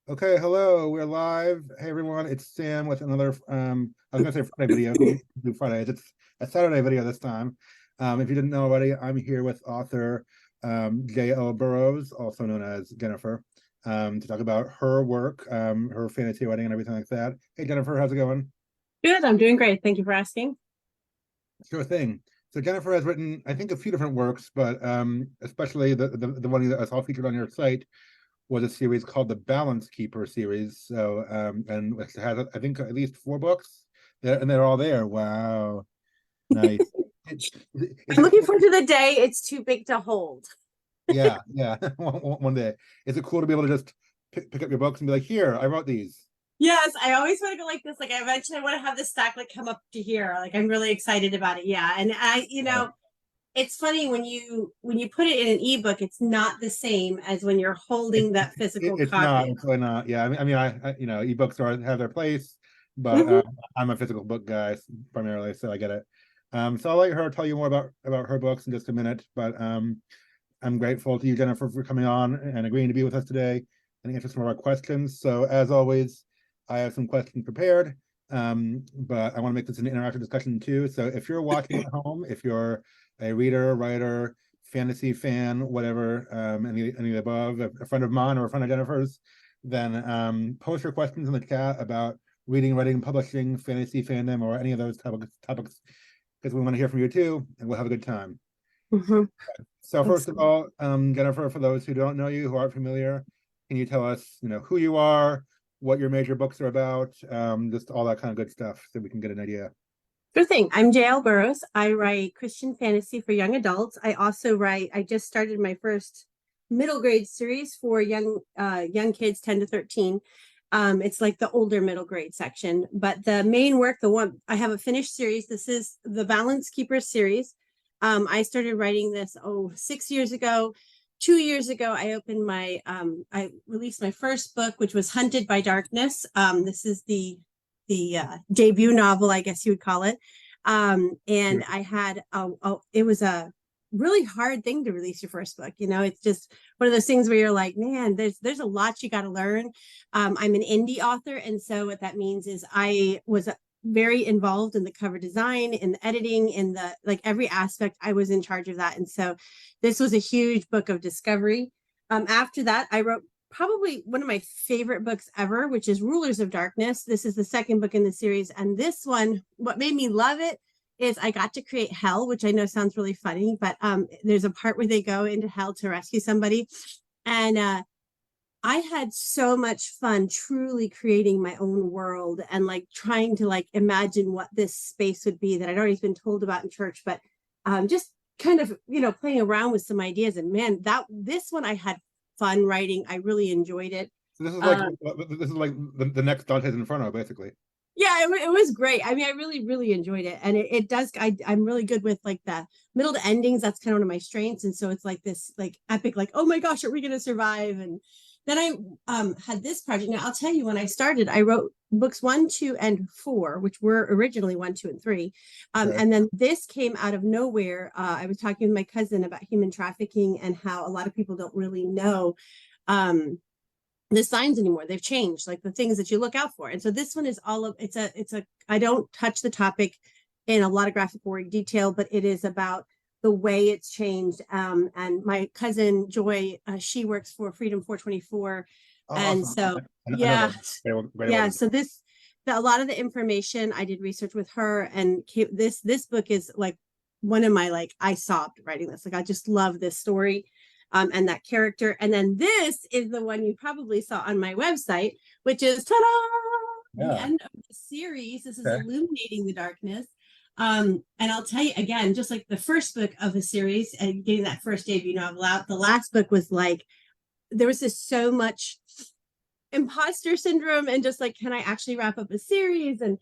Okay, hello, we're live. Hey everyone, it's Sam with another I was gonna say Friday video, we do Fridays. It's a Saturday video this time. If you didn't know already, I'm here with author J.L. Burrows, also known as Jennifer, to talk about her work, her fantasy writing and everything like that. Hey Jennifer, how's it going? Good, I'm doing great. Thank you for asking. Sure thing. So Jennifer has written, I think, a few different works, but especially the one that I saw featured on your site was a series called the Balance Keeper series. So and it has I think at least 4 books there, and they're all there. Wow, nice. Is I'm it looking cool? forward to the day it's too big to hold. Yeah, yeah. One day, is it cool to be able to just pick up your books and be like, here, I wrote these. Yes, I always want to go like this. Like I eventually want to have this stack like come up to here. Like I'm really excited about it. Yeah. And Yeah. it's funny when you put it in an ebook, it's not the same as when you're holding that physical It's not. copy. It's really not. Yeah, I ebooks are have their place, but Mhm. I'm a physical book guy primarily, so I get it. So I'll let her tell you more about her books in just a minute, but I'm grateful to you, Jennifer, for coming on and agreeing to be with us today and answer some of our questions. So as always, I have some questions prepared, but I want to make this an interactive discussion too. So if you're watching at home, if you're a reader, writer, fantasy fan, whatever, any of the above, a friend of mine or a friend of Jennifer's, then post your questions in the chat about reading, writing, publishing, fantasy fandom, or any of those topics, because we want to hear from you too, and we'll have a good time. Mhm. So first of Excellent. all, Jennifer, for those who don't know you, who aren't familiar, can you tell us, who you are, what your major books are about, just all that kind of good stuff, so we can get an idea. Sure thing. I'm JL Burrows. I write Christian fantasy for young adults. I just started my first middle grade series for young kids 10 to 13. It's like the older middle grade section, but the main work, the one I have a finished series. This is the Balance Keeper series. I started writing this 6 years ago. 2 years ago, I released my first book, which was Hunted by Darkness. This is the debut novel, I guess you would call it. And it was a really hard thing to release your first book. It's just one of those things where you're like, man, there's a lot you got to learn. I'm an indie author, and so what that means is I was very involved in the cover design, in the editing, in the like every aspect. I was in charge of that, and so this was a huge book of discovery. After that, I wrote probably one of my favorite books ever, which is Rulers of Darkness. This is the second book in the series. And this one, what made me love it is I got to create hell, which I know sounds really funny, but there's a part where they go into hell to rescue somebody. And I had so much fun truly creating my own world and like trying to like imagine what this space would be that I'd already been told about in church, but just kind of, playing around with some ideas. And man, this one I had fun writing. I really enjoyed it. So Uh, this is like the next Dante's Inferno, basically. yeah, it was great. I mean, I really, really enjoyed it. And it does, I'm really good with like the middle to endings. That's kind of one of my strengths. And so it's like this like epic, like, oh my gosh, are we going to survive? And then I had this project. Now I'll tell you, when I started, I wrote books 1, 2, and 4, which were originally 1, 2, and 3. Okay. And then this came out of nowhere. I was talking with my cousin about human trafficking and how a lot of people don't really know um, the signs anymore. They've changed, like the things that you look out for. And so this one is all of it's a I don't touch the topic in a lot of graphic or detail, but it is about the way it's changed. And my cousin Joy, she works for Freedom 424, Oh, and awesome. so I know yeah, that. Great yeah. organization. So a lot of the information I did research with her, and this book is like one of my like I sobbed writing this. Like I just love this story, and that character. And then this is the one you probably saw on my website, which is ta-da! The Yeah. end of the series. This is Okay. Illuminating the Darkness. And I'll tell you again, just like the first book of the series and getting that first debut novel out, the last book was like there was just so much imposter syndrome and just like, can I actually wrap up a series? And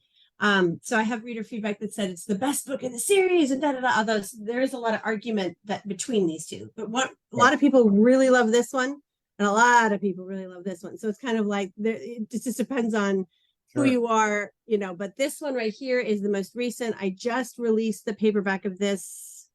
so I have reader feedback that said it's the best book in the series and da da da. Although there is a lot of argument that between these two, but what a Right. lot of people really love this one, and a lot of people really love this one. So it's kind of like it just depends on who Sure. you are, But this one right here is the most recent. I just released the paperback of this.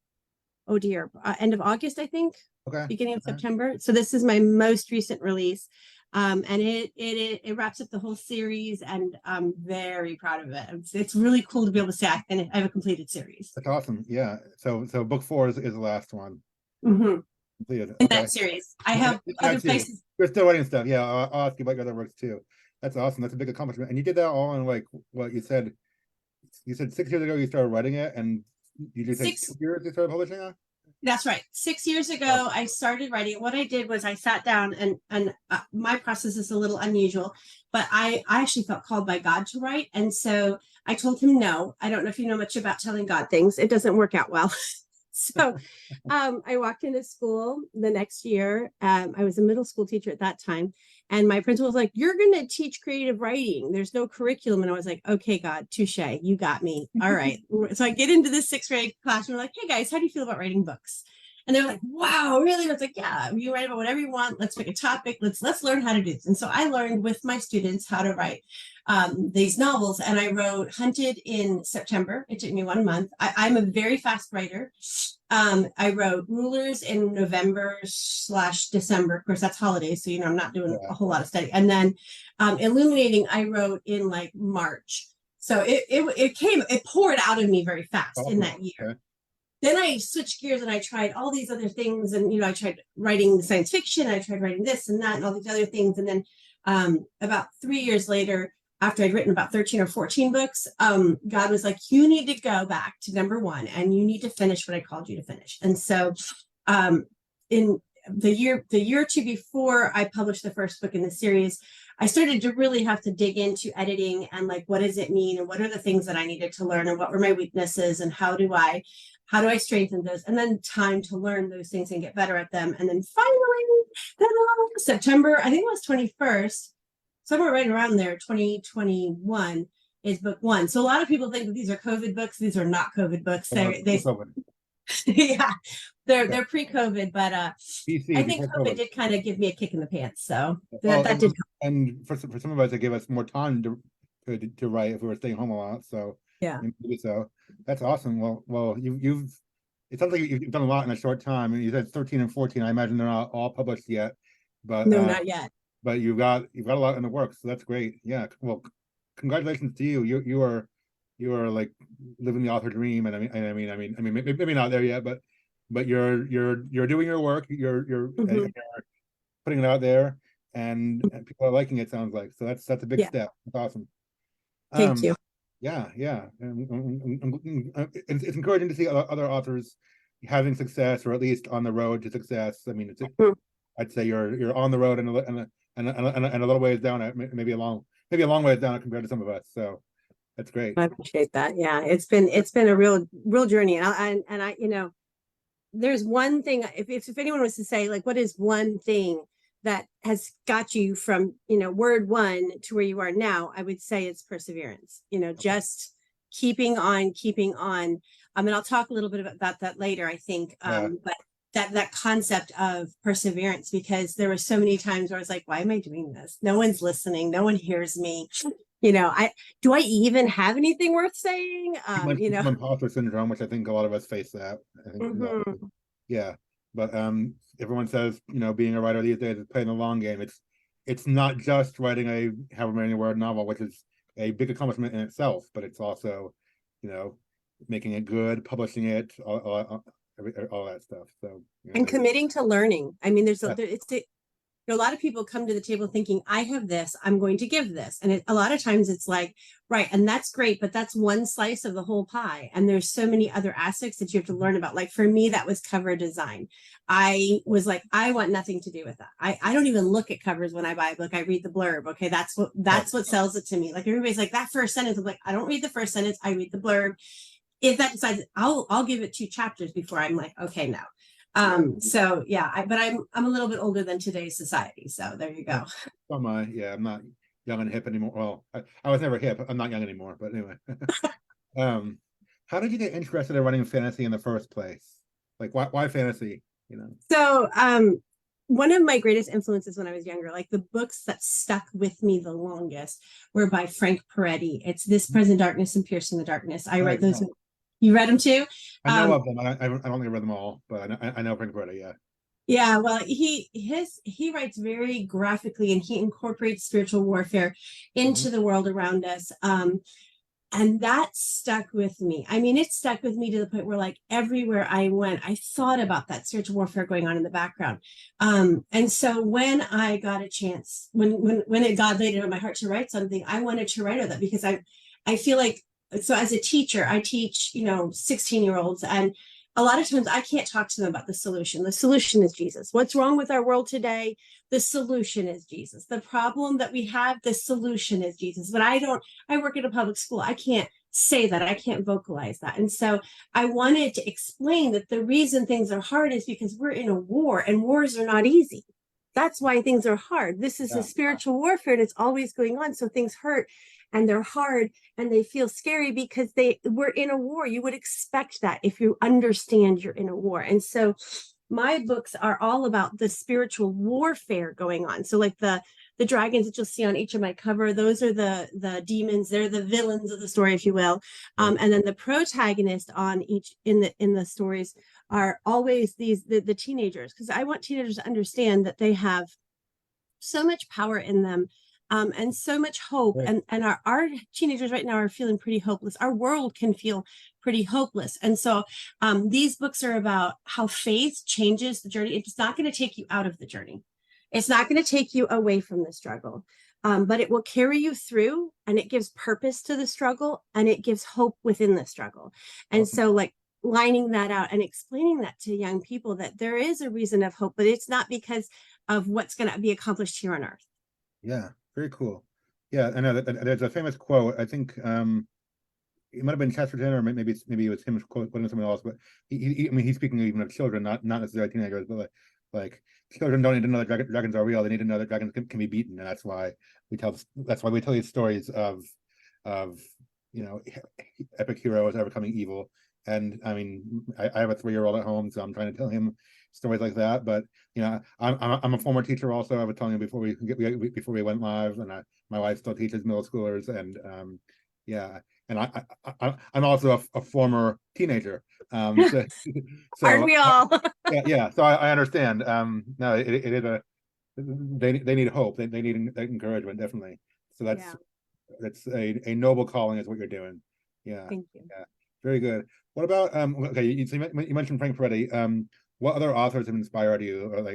Oh dear, end of August, I think. Okay. beginning of Okay. September. So this is my most recent release. And it wraps up the whole series, and I'm very proud of it. It's really cool to be able to say I have a completed series. That's awesome. Yeah. So book four is the last one. Mm-hmm. Completed. In Okay. that series, I And have other that's you. places. You're still writing stuff. Yeah, I'll ask you about your other works too. That's awesome. That's a big accomplishment. And you did that all in like what you said. You said 6 years ago you started writing it, and you just take 2 Six years to start publishing it. That's right. 6 years Oh, ago, I started writing. What I did was I sat down, and my process is a little unusual, but I actually felt called by God to write, and so I told him no. I don't know if you know much about telling God things. It doesn't work out well. So I walked into school the next year. I was a middle school teacher at that time. And my principal was like, "You're going to teach creative writing. There's no curriculum." And I was like, "Okay, God, touche. You got me. All right." So I get into this sixth grade class, and we're like, "Hey, guys, how do you feel about writing books?" And they're like, "Wow, really?" I was like, "Yeah, you write about whatever you want. Let's pick a topic. Let's learn how to do this." And so I learned with my students how to write these novels, and I wrote Hunted in September. It took me 1 month. I'm a very fast writer. I wrote Rulers in November/December. Of course, that's holidays, so I'm not doing yeah. a whole lot of study. And then Illuminating, I wrote in like March. So it poured out of me very fast in Awesome. that year. Okay. Then I switched gears and I tried all these other things, and I tried writing science fiction, I tried writing this and that and all these other things. And then about 3 years later, after I'd written about 13 or 14 books, God was like, "You need to go back to number one, and you need to finish what I called you to finish." And so in the year or two before I published the first book in the series, I started to really have to dig into editing and like, what does it mean, and what are the things that I needed to learn, and what were my weaknesses, and how do I strengthen those, and then time to learn those things and get better at them. And then finally, then September, I think it was 21st, somewhere right around there, 2021 is book one. So a lot of people think that these are COVID books. These are not COVID books. Yeah, they're pre-COVID, but BC I think before COVID COVID. did kind of give me a kick in the pants. So Well, that did help. and for some of us, it gave us more time to write if we were staying home a lot. So Yeah. maybe so. That's awesome. Well, you've it sounds like you've done a lot in a short time. And you said 13 and 14. I imagine they're not all published yet, but No, not yet. but you've got a lot in the works, so that's great. Yeah. Well, congratulations to you. You are like living the author dream, and I mean, maybe not there yet, but you're doing your work. You're putting it out there, and people are liking it. Sounds like so. That's a big Yeah. step. That's awesome. Thank you. Yeah. It's encouraging to see other authors having success, or at least on the road to success. I mean, I'd say you're on the road and a little ways down it, maybe a long ways down it compared to some of us. So that's great. I appreciate that. Yeah, it's been a real journey, and I there's one thing. If anyone was to say, like, what is one thing that has got you from word one to where you are now, I would say it's perseverance. Just keeping on. And I'll talk a little bit about that later, I think. But that concept of perseverance, because there were so many times where I was like, why am I doing this? No one's listening. No one hears me. Do I even have anything worth saying? Imposter syndrome, which I think a lot of us face that. I think, yeah. But everyone says, being a writer these days is playing the long game. It's not just writing a however many word novel, which is a big accomplishment in itself, but it's also, making it good, publishing it, all that stuff. So and committing to learning. I mean, a lot of people come to the table thinking, I have this, I'm going to give this. And a lot of times it's like, right, and that's great, but that's one slice of the whole pie. And there's so many other aspects that you have to learn about. Like for me, that was cover design. I was like, I want nothing to do with that. I don't even look at covers when I buy a book. I read the blurb. Okay, that's what sells it to me. Like everybody's like, that first sentence. I'm like, I don't read the first sentence. I read the blurb. If that decides, I'll give it 2 chapters before I'm like, okay, no. So yeah, but I'm a little bit older than today's society. So there you go. I'm not young and hip anymore. Well, I was never hip. I'm not young anymore, but anyway. How did you get interested in writing fantasy in the first place? Like why fantasy? So one of my greatest influences when I was younger, like the books that stuck with me the longest, were by Frank Peretti. It's This Present Darkness and Piercing the Darkness. I read those. You read them too? I know of them. I don't think I read them all, but I know Frank Peretti. Yeah. Yeah, well, he writes very graphically, and he incorporates spiritual warfare Mhm. into the world around us. And that stuck with me. I mean, it stuck with me to the point where, like, everywhere I went, I thought about that spiritual warfare going on in the background. And so when I got a chance, when it God laid it on my heart to write something, I wanted to write about that, because I feel like, so as a teacher, I teach 16-year-olds, and a lot of times I can't talk to them about the solution. The solution is Jesus. What's wrong with our world today? The solution is Jesus. The problem that we have, the solution is Jesus. But I work at a public school. I can't say that. I can't vocalize that. And so I wanted to explain that the reason things are hard is because we're in a war, and wars are not easy. That's why things are hard. This is a Yeah, spiritual warfare, and it's always going on. So things hurt, and they're hard, and they feel scary because we're in a war. You would expect that if you understand you're in a war. And so my books are all about the spiritual warfare going on. So, like, the dragons that you'll see on each of my cover, those are the demons. They're the villains of the story, if you will. right. And then the protagonist on each in the stories are always the teenagers, because I want teenagers to understand that they have so much power in them, and so much hope. Right. And our teenagers right now are feeling pretty hopeless. Our world can feel pretty hopeless. And so these books are about how faith changes the journey. It's not going to take you out of the journey. It's not going to take you away from the struggle. But it will carry you through, and it gives purpose to the struggle, and it gives hope within the struggle. And Awesome. so, like, lining that out and explaining that to young people, that there is a reason of hope, but it's not because of what's going to be accomplished here on earth. Yeah, very cool. Yeah, I know that there's a famous quote. I think it might have been Chesterton, or maybe it was him quoting someone else. But I mean, he's speaking even of children, not necessarily teenagers, but like children don't need to know that dragons are real. They need to know that dragons can be beaten, and that's why we tell these stories of you know epic heroes overcoming evil. And I mean, I have a 3-year-old at home, so I'm trying to tell him stories like that. But I'm a former teacher also. I was telling you before we went live, and my wife still teaches middle schoolers, and yeah, and I'm also a former teenager. So Aren't so we all? yeah. So I understand. No, it is they need hope. They need encouragement, definitely. So Yeah, that's a noble calling, is what you're doing. Yeah, thank you. yeah, very good. What about okay? You mentioned Frank Peretti. What other authors have inspired you, or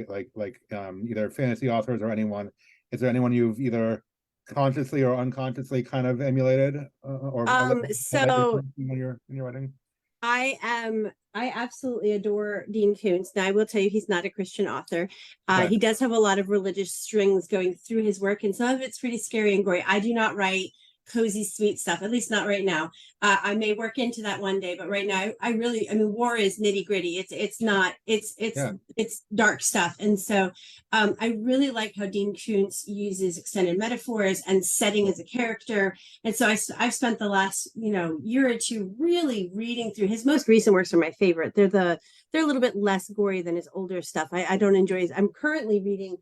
either fantasy authors or anyone? Is there anyone you've either consciously or unconsciously kind of emulated, or let So influence you in your writing? I absolutely adore Dean Koontz. Now, I will tell you, he's not a Christian author. Okay. He does have a lot of religious strings going through his work, and some of it's pretty scary and gory. I do not write cozy, sweet stuff, at least not right now. I may work into that one day, but right now, I mean, war is nitty gritty. It's not, Yeah. it's dark stuff. And so I really like how Dean Koontz uses extended metaphors and setting as a character. And so I've spent the last year or two really reading through his most recent works. Are my favorite. They're a little bit less gory than his older stuff. I don't enjoy his. I'm currently reading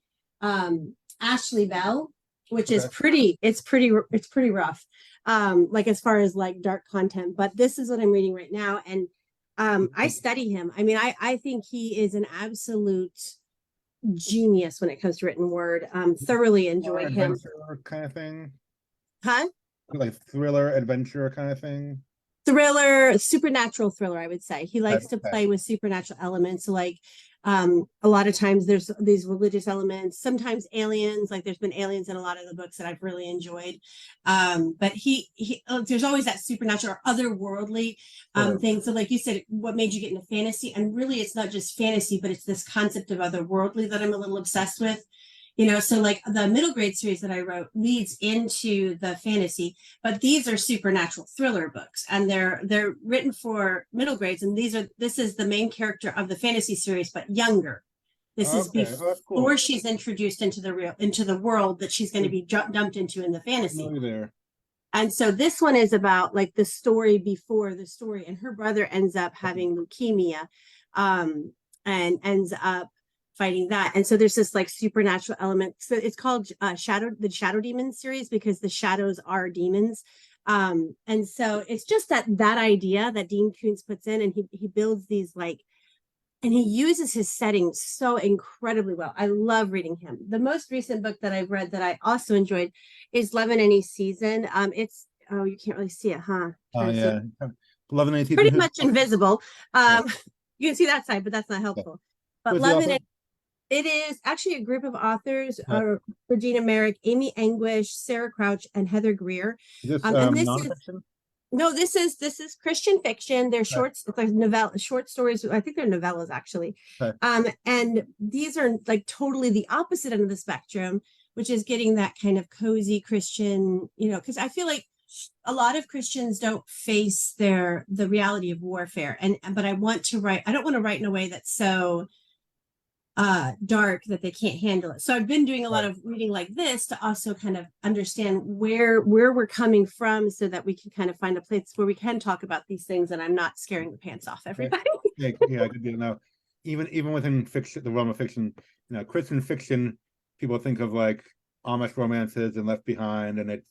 Ashley Bell, which is Okay. pretty rough, like, as far as like dark content. But this is what I'm reading right now, and I study him. I mean, I think he is an absolute genius when it comes to written word. Thoroughly Or enjoy him. adventure kind of thing, Huh? like thriller adventure kind of thing. Thriller, supernatural thriller, I would say. He likes to Okay. play with supernatural elements. So, like, a lot of times there's these religious elements, sometimes aliens, like there's been aliens in a lot of the books that I've really enjoyed. But he there's always that supernatural or otherworldly Sure. thing. So, like you said, what made you get into fantasy? And really, it's not just fantasy, but it's this concept of otherworldly that I'm a little obsessed with. So, like, the middle grade series that I wrote leads into the fantasy, but these are supernatural thriller books, and they're written for middle grades. And this is the main character of the fantasy series, but younger. This is Okay. Oh, that's before cool. she's introduced into the world that she's going to be dumped into in the fantasy. Familiar there. And so this one is about, like, the story before the story, and her brother ends up having leukemia, and ends up fighting that. And so there's this, like, supernatural element. So it's called the Shadow Demon series, because the shadows are demons. And so it's just that idea that Dean Koontz puts in, and he builds these, like, and he uses his settings so incredibly well. I love reading him. The most recent book that I've read that I also enjoyed is Love in Any Season. It's, oh, you can't really see it, huh? Oh yeah, Love and Pretty Season. much invisible. Yeah. You can see that side, but that's not Yeah. helpful. But Who's the Love in author? It is actually a group of authors, Yeah. Regina Merrick, Amy Anguish, Sarah Crouch, and Heather Greer. Is this And this is nonfiction? no, this is Christian fiction. They're Okay. shorts, it's like novella, short stories. I think they're novellas actually. Okay. And these are like totally the opposite end of the spectrum, which is getting that kind of cozy Christian, because I feel like a lot of Christians don't face the reality of warfare. But I don't want to write in a way that's so dark that they can't handle it. So I've been doing a lot Right. of reading like this to also kind of understand where we're coming from, so that we can kind of find a place where we can talk about these things and I'm not scaring the pants off everybody. Yeah, good deal. Now, even within fiction, the realm of fiction, Christian fiction, people think of like Amish romances and Left Behind, and it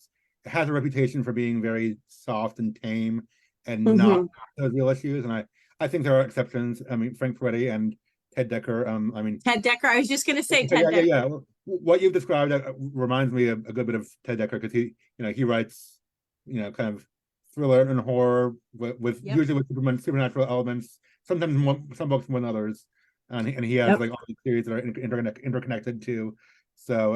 has a reputation for being very soft and tame and not Mhm. those real issues. And I think there are exceptions. I mean, Frank Peretti and Ted Decker. I mean, Ted Decker. I was just going to say yeah, Ted Decker. yeah. What you've described reminds me of a good bit of Ted Decker, because he writes, kind of thriller and horror with Yep. usually with supernatural elements. Sometimes some books more than others, and he has Yep. like all these series that are interconnected too. So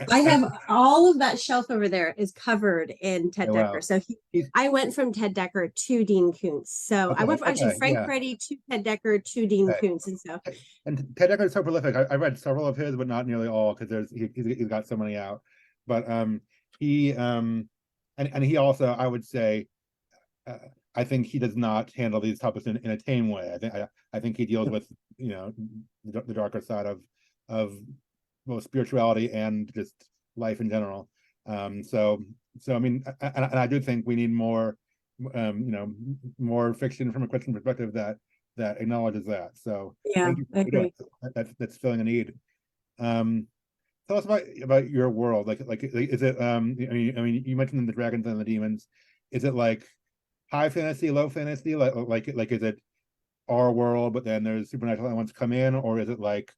I have all of that shelf over there is covered in Ted wow. Decker. So He's I went from Ted Decker to Dean Koontz. So I went from actually Frank yeah. Peretti to Ted Decker to Dean Okay. Koontz. And so And Ted Decker is so prolific. I read several of his, but not nearly all, because he's got so many out. But he and he also, I would say, uh, I think he does not handle these topics in a tame way. I think he deals with the darker side of both spirituality and just life in general. So I mean, and I do think we need more, more fiction from a Christian perspective that acknowledges that. So yeah, thank you I for doing agree. that. That's filling a need. Um, Tell us about your world. Like is it I mean you mentioned the dragons and the demons. Is it like high fantasy, low fantasy? Like is it our world, but then there's supernatural elements come in, or is it like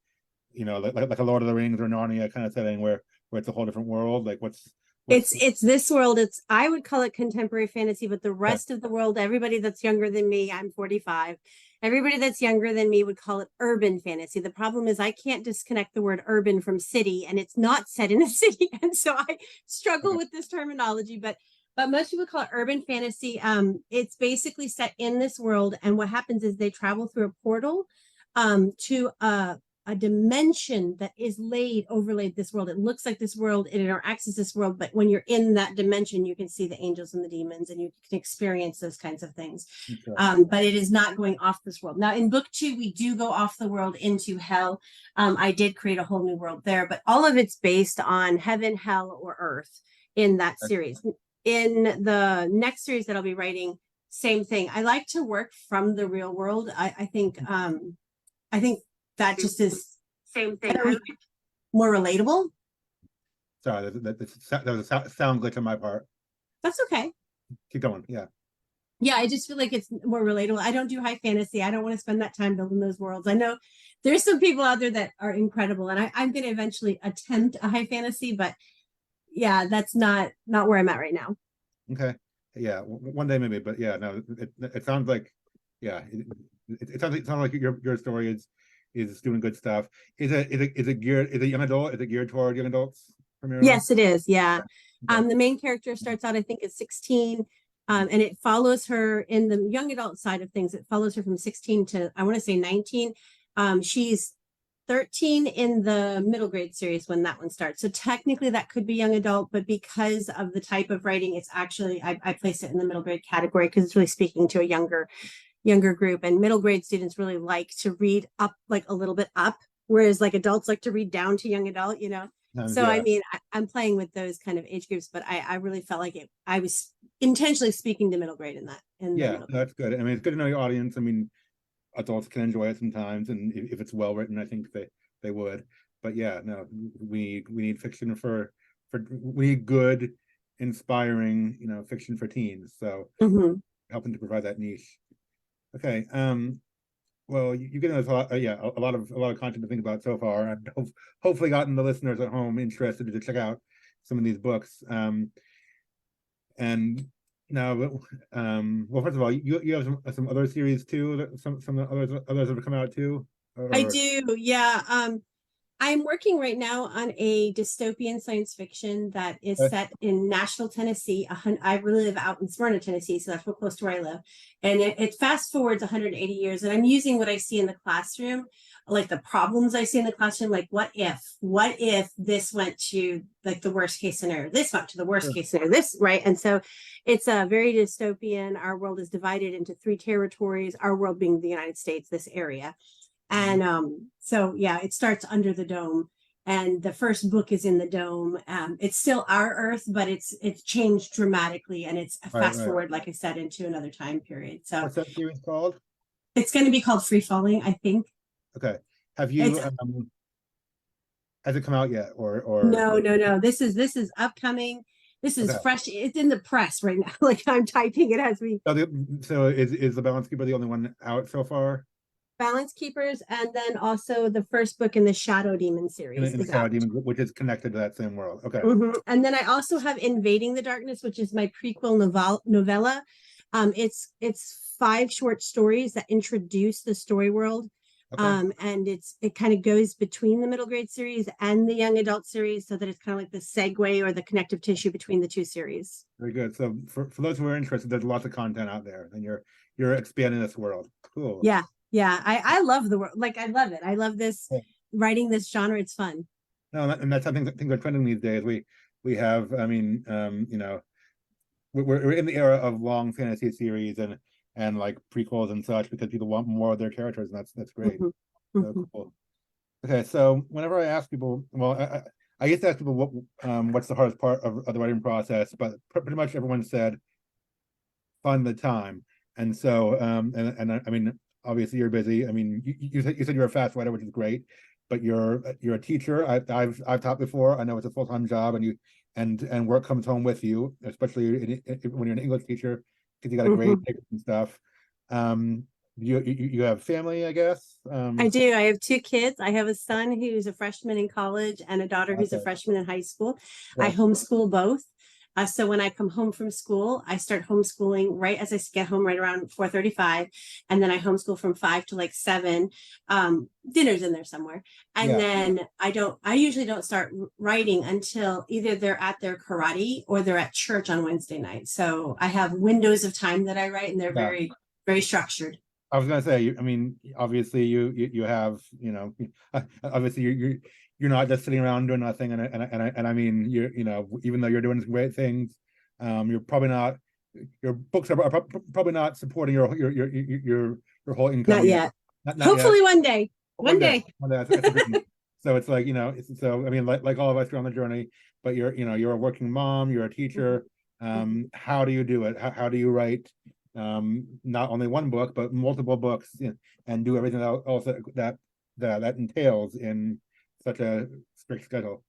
like a Lord of the Rings or Narnia kind of setting where it's a whole different world? Like what's It's this world. I would call it contemporary fantasy, but the okay. rest of the world, everybody that's younger than me, I'm 45. Everybody that's younger than me would call it urban fantasy. The problem is I can't disconnect the word urban from city, and it's not set in a city. And so I struggle Okay. with this terminology, but most people call it urban fantasy. It's basically set in this world, and what happens is they travel through a portal to a dimension that is overlaid this world. It looks like this world, it interacts with this world, but when you're in that dimension, you can see the angels and the demons, and you can experience those kinds of things. Okay. But it is not going off this world. Now, in book 2, we do go off the world into hell. I did create a whole new world there, but all of it's based on heaven, hell, or earth in that series. In the next series that I'll be writing, same thing. I like to work from the real world. I think that just is Same thing. more relatable. Sorry, that was a sound glitch on my part. That's okay. Keep going. Yeah. Yeah, I just feel like it's more relatable. I don't do high fantasy. I don't want to spend that time building those worlds. I know there's some people out there that are incredible, and I'm going to eventually attempt a high fantasy, but yeah, that's not where I'm at right now. Okay. Yeah. One day maybe, but yeah, no. It sounds like, yeah. It sounds like your story is doing good stuff. Is it geared? Is it young adult? Is it geared toward young adults primarily? Yes, it is. Yeah. Okay. The main character starts out, I think, at 16, and it follows her in the young adult side of things. It follows her from 16 to, I want to say, 19. She's 13 in the middle grade series when that one starts. So technically that could be young adult, but because of the type of writing, it's actually, I place it in the middle grade category because it's really speaking to a younger group, and middle grade students really like to read up, like a little bit up, whereas like adults like to read down to young adult. So Yeah. I mean, I'm playing with those kind of age groups, but I really felt like I was intentionally speaking to middle grade in that. Yeah, that's good. I mean, it's good to know your audience. I mean, adults can enjoy it sometimes, and if it's well written, I think they would. But yeah, no, we need fiction we need good, inspiring, fiction for teens. So Mhm. helping to provide that niche. Okay. Well, you've given us a lot, yeah, a lot of content to think about so far, and hopefully gotten the listeners at home interested to check out some of these books. And now, well, first of all, you have some other series too, that some others have come out too, I or do, yeah. I'm working right now on a dystopian science fiction that is set in Nashville, Tennessee. I really live out in Smyrna, Tennessee, so that's real close to where I live. And it fast forwards 180 years, and I'm using what I see in the classroom, like the problems I see in the classroom, like what if this went to like the worst case scenario, this went to the worst case scenario, this, right? And so it's a very dystopian. Our world is divided into three territories, our world being the United States, this area. And so yeah, it starts under the dome, and the first book is in the dome. It's still our Earth, but it's changed dramatically, and it's a fast forward, like I said, into another time period. So what's that series called? it's going to be called Free Falling, I think. Okay, have you has it come out yet, or No. This is upcoming. This is okay? fresh. It's in the press right now. Like I'm typing it as we. So is the Balance Keeper the only one out so far? Balance Keepers, and then also the first book in the Shadow Demon series In the is Shadow out. Demon, which is connected to that same world. Okay. And then I also have Invading the Darkness, which is my prequel novella. It's 5 short stories that introduce the story world. Okay. And it kind of goes between the middle grade series and the young adult series, so that it's kind of like the segue or the connective tissue between the two series. Very good. So for those who are interested, there's lots of content out there, and you're expanding this world. Cool. Yeah. I love the world. Like I love it. I love this writing this genre. It's fun. No, and that's something things are trending these days. We have, I mean, we're in the era of long fantasy series and like prequels and such, because people want more of their characters, and that's great. So cool. Okay, so whenever I ask people, well, I used to ask people what's the hardest part of the writing process, but pretty much everyone said find the time. And so and I mean, obviously you're busy. I mean, you said you're a fast writer, which is great, but you're a teacher. I've taught before. I know it's a full-time job, and and work comes home with you, especially when you're an English teacher, because you got a grade and stuff. You have family, I guess. I do. I have 2 kids. I have a son who's a freshman in college and a daughter who's a freshman in high school. I homeschool both. So when I come home from school, I start homeschooling right as I get home, right around 4:35, and then I homeschool from 5 to like 7. Dinner's in there somewhere, and then I usually don't start writing until either they're at their karate or they're at church on Wednesday night. So I have windows of time that I write, and they're very, very structured. I was gonna say, I mean, obviously you have, obviously you're not just sitting around doing nothing, and I mean, even though you're doing some great things, you're probably not, your books are probably not supporting your whole income. Not yet. Hopefully one day. One day. So it's like, so I mean, like all of us are on the journey, but you're a working mom, you're a teacher. How do you do it? How do you write not only one book but multiple books, and do everything else that entails in such a strict schedule?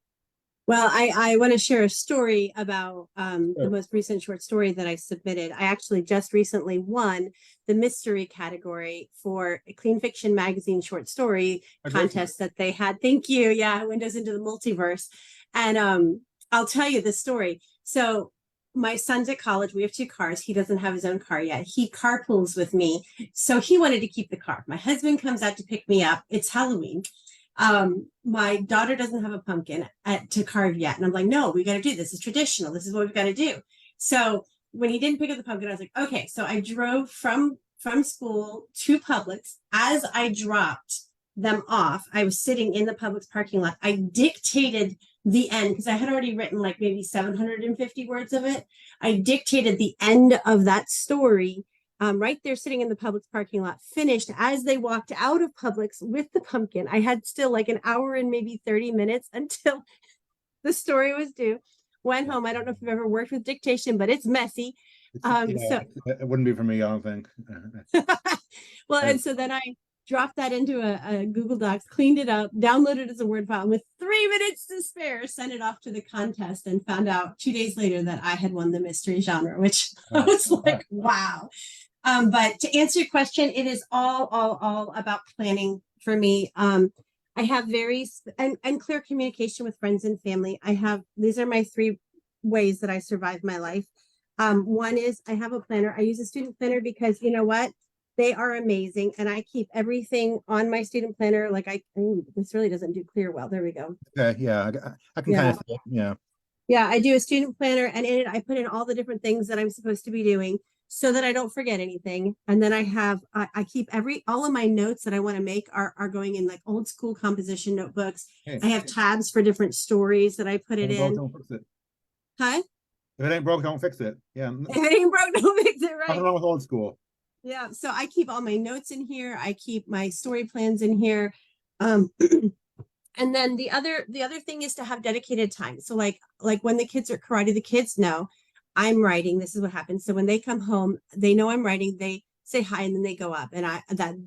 Well, I want to share a story about the most recent short story that I submitted. I actually just recently won the mystery category for a Clean Fiction Magazine short story contest that they had. Thank you. Yeah, Windows into the Multiverse. And I'll tell you the story. So my son's at college. We have 2 cars. He doesn't have his own car yet. He carpools with me. So he wanted to keep the car. My husband comes out to pick me up. It's Halloween. My daughter doesn't have a pumpkin to carve yet. And I'm like, no, we got to do this. It's traditional. This is what we've got to do. So when he didn't pick up the pumpkin, I was like, okay. So I drove from school to Publix. As I dropped them off, I was sitting in the Publix parking lot. I dictated the end, because I had already written like maybe 750 words of it. I dictated the end of that story right there sitting in the Publix parking lot, finished as they walked out of Publix with the pumpkin. I had still like an hour and maybe 30 minutes until the story was due. Went home. I don't know if you've ever worked with dictation, but it's messy. So it wouldn't be for me, I don't think. Well, and so then I dropped that into a Google Docs, cleaned it up, downloaded it as a Word file, and with 3 minutes to spare, sent it off to the contest, and found out 2 days later that I had won the mystery genre, which I was like, wow. But to answer your question, it is all about planning for me. I have and clear communication with friends and family. These are my three ways that I survive my life. One is I have a planner. I use a student planner because you know what? They are amazing. And I keep everything on my student planner. This really doesn't do clear well. There we go. Okay, yeah, I can kind Yeah. of see it. Yeah. Yeah, I do a student planner, and in it, I put in all the different things that I'm supposed to be doing so that I don't forget anything. And then I keep all of my notes that I want to make are going in like old school composition notebooks. Hey, I have tabs for different stories that I put if it it broke, in. don't fix it. Huh? If it ain't broke, don't fix it. Yeah, If it ain't broke, don't fix it, nothing right. wrong with old school. Yeah. So I keep all my notes in here. I keep my story plans in here. And then the other thing is to have dedicated time. So like when the kids are at karate, the kids know I'm writing. This is what happens. So when they come home, they know I'm writing. They say hi and then they go up, and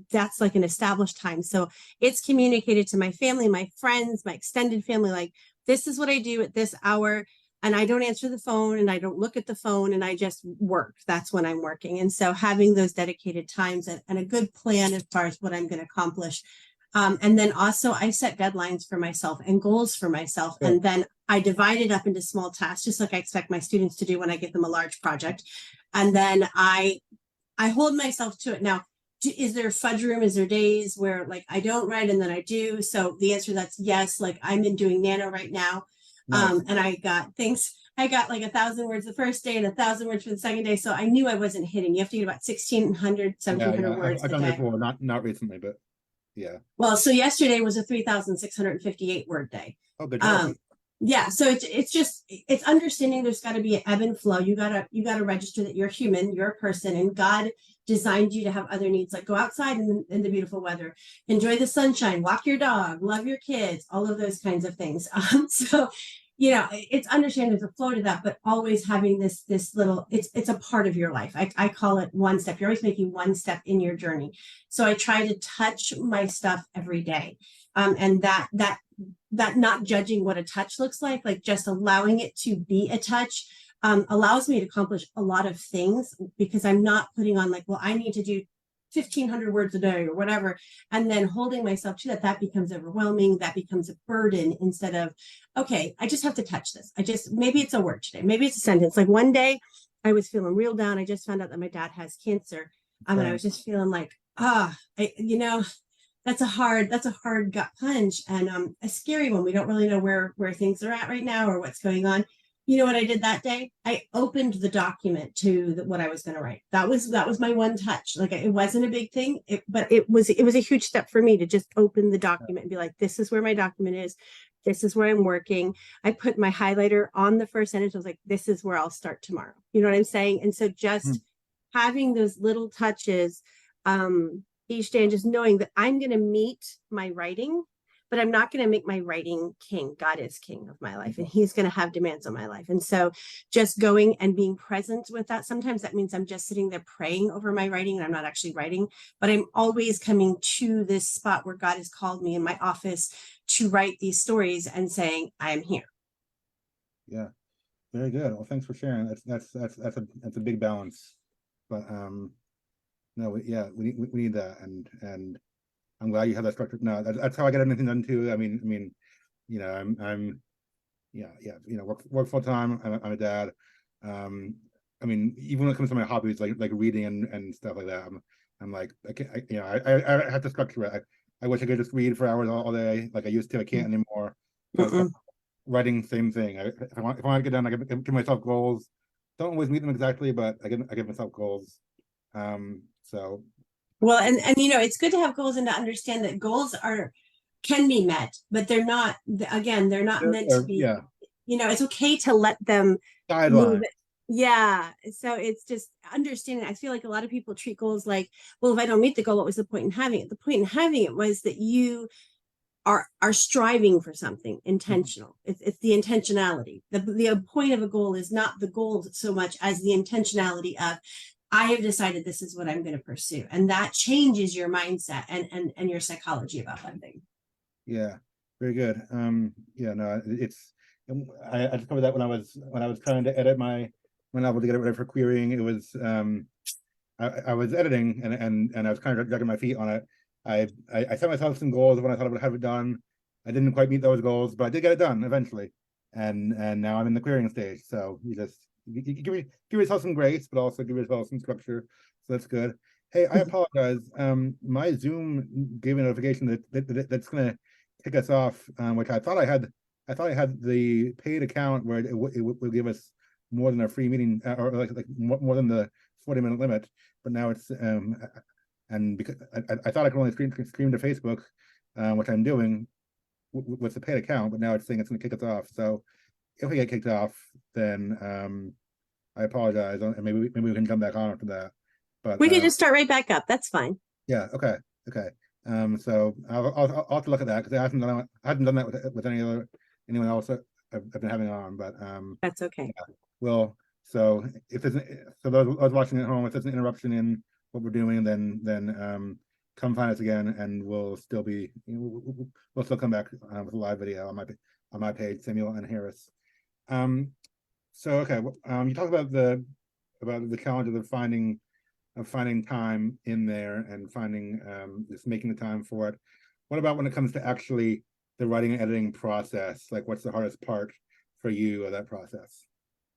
that's like an established time. So it's communicated to my family, my friends, my extended family. Like this is what I do at this hour, and I don't answer the phone and I don't look at the phone and I just work. That's when I'm working. And so having those dedicated times and a good plan as far as what I'm going to accomplish. And then also I set deadlines for myself and goals for myself. Good. And then I divide it up into small tasks, just like I expect my students to do when I give them a large project. And then I hold myself to it. Now, is there fudge room? Is there days where like I don't write and then I do? So the answer to that's yes. Like I'm in doing nano right now. Nice. And I got like 1,000 words the first day and 1,000 words for the second day. So I knew I wasn't hitting. You have to get about 1,600, 1,700 words I've a done it day. before, not recently, but yeah. Well, so yesterday was a 3,658 word day. Oh, good job. Yeah, so it's understanding there's got to be an ebb and flow. You gotta register that you're human, you're a person, and God designed you to have other needs, like go outside in the beautiful weather, enjoy the sunshine, walk your dog, love your kids, all of those kinds of things. So it's understanding there's a flow to that, but always having this little, it's a part of your life. I call it one step. You're always making one step in your journey. So I try to touch my stuff every day. And that not judging what a touch looks like just allowing it to be a touch, allows me to accomplish a lot of things because I'm not putting on like, well, I need to do 1,500 words a day or whatever, and then holding myself to that becomes overwhelming. That becomes a burden instead of, okay, I just have to touch this. Maybe it's a word today. Maybe it's a sentence. Like one day I was feeling real down. I just found out that my dad has cancer. And I was just feeling like, that's a hard gut punch and a scary one. We don't really know where things are at right now or what's going on. You know what I did that day? I opened the document to what I was going to write. That was my one touch. Like it wasn't a big thing, but it was a huge step for me to just open the document and be like, this is where my document is. This is where I'm working. I put my highlighter on the first sentence. I was like, this is where I'll start tomorrow. You know what I'm saying? And so just having those little touches, each day and just knowing that I'm going to meet my writing, but I'm not going to make my writing king. God is king of my life and he's going to have demands on my life. And so just going and being present with that. Sometimes that means I'm just sitting there praying over my writing and I'm not actually writing, but I'm always coming to this spot where God has called me in my office to write these stories and saying, I am here. Yeah, very good. Well, thanks for sharing. That's a big balance, but no, we need that, and I'm glad you have that structure. No, that's how I get everything done too. I mean, I'm work full time. I'm a dad. I mean, even when it comes to my hobbies, like reading and stuff like that, I'm like, I have to structure it. I wish I could just read for hours all day like I used to. I can't anymore. Writing, same thing. If I want to get done, I give myself goals. Don't always meet them exactly, but I give myself goals. So well, and it's good to have goals and to understand that goals can be met, but they're not meant to be. Yeah, It's okay to let them guideline. Yeah. So it's just understanding. I feel like a lot of people treat goals like, well, if I don't meet the goal, what was the point in having it? The point in having it was that you are striving for something intentional. It's the intentionality. The point of a goal is not the goal so much as the intentionality of, I have decided this is what I'm going to pursue. And that changes your mindset and your psychology about that thing. Yeah, very good. No, I discovered that when I was trying to edit my novel to get it ready for querying. It was I was editing and I was kind of dragging my feet on it. I set myself some goals when I thought I would have it done. I didn't quite meet those goals, but I did get it done eventually. And now I'm in the querying stage. So you give yourself some grace, but also give yourself some structure. So that's good. Hey, I apologize. My Zoom gave me a notification that's gonna kick us off, which I thought I had. I thought I had the paid account where it would give us more than a free meeting, or like more than the 40-minute limit. But now it's and because I thought I could only stream to Facebook, which I'm doing with the paid account, but now it's saying it's going to kick us off. So if we get kicked off, then I apologize, and maybe we can come back on after that. But We can just start right back up. That's fine. yeah, okay. So I'll have to look at that because I haven't done that with anyone else that I've been having on. But That's okay. yeah, well, so if there's those watching at home, if there's an interruption in what we're doing, then come find us again, and we'll still come back with a live video on my page, Samuel and Harris. So okay, you talk about the challenge of finding time in there and finding just making the time for it. What about when it comes to actually the writing and editing process? Like, what's the hardest part for you of that process?